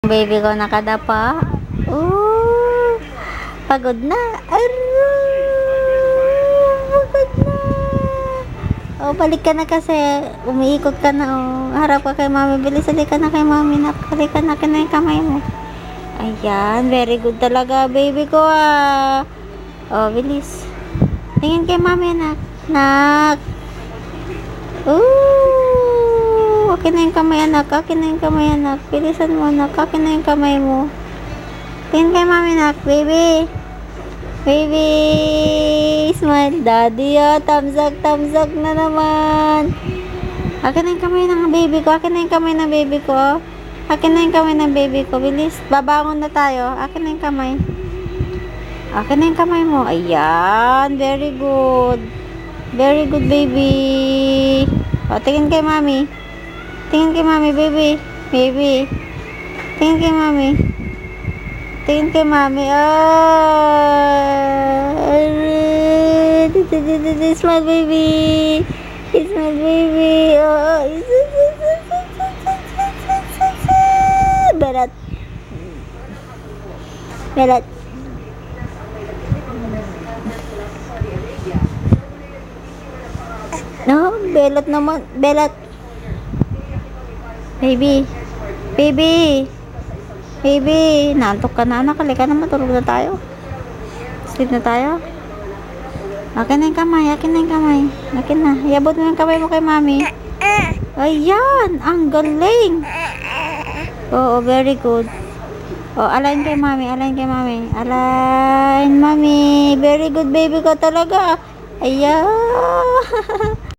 Baby ko nakadapa. Oh, pagod na. Pagod na. Oh, balik ka na kasi. Umiikot ka na. Oh, harap ka kay mami. Bilis, halika na kay mami. Halika na yung kamay mo. Ayan, very good talaga, baby ko ah. Oh, bilis. Tingin kay mami, anak. Nak. Akin na yung kamay, anak. Akin na yung kamay, anak. Bilisan mo, anak. Akin na yung kamay mo. Tingin kay mami, anak. Baby. Baby. Smile, daddy. Oh, thumbs up na naman. Akin na yung kamay ng baby ko. Akin na yung kamay ng baby ko. Akin na yung kamay ng baby ko. Bilis. Babangon na tayo. Akin na yung kamay. Akin na yung kamay mo. Ayan. Very good. Very good, baby. O, tingin kay mami. Tingin kay mami, baby. Baby. Tingin kay mami. Tingin kay mami. Smile, baby. Smile, baby. Oh, berat. Berat. No, belat naman. Belat. Baby. Baby. Baby. Naantok ka na, anak. Halika na, matulog na tayo. Sleep na tayo. Akin na yung kamay. Akin na yung kamay. Akin na. Iabot mo yung kamay mo kay mami. Ayan. Ang galing. Oo, very good. Oh, align kay mami. Align kay mami. Align, mami. Very good, baby ko talaga. Ayan.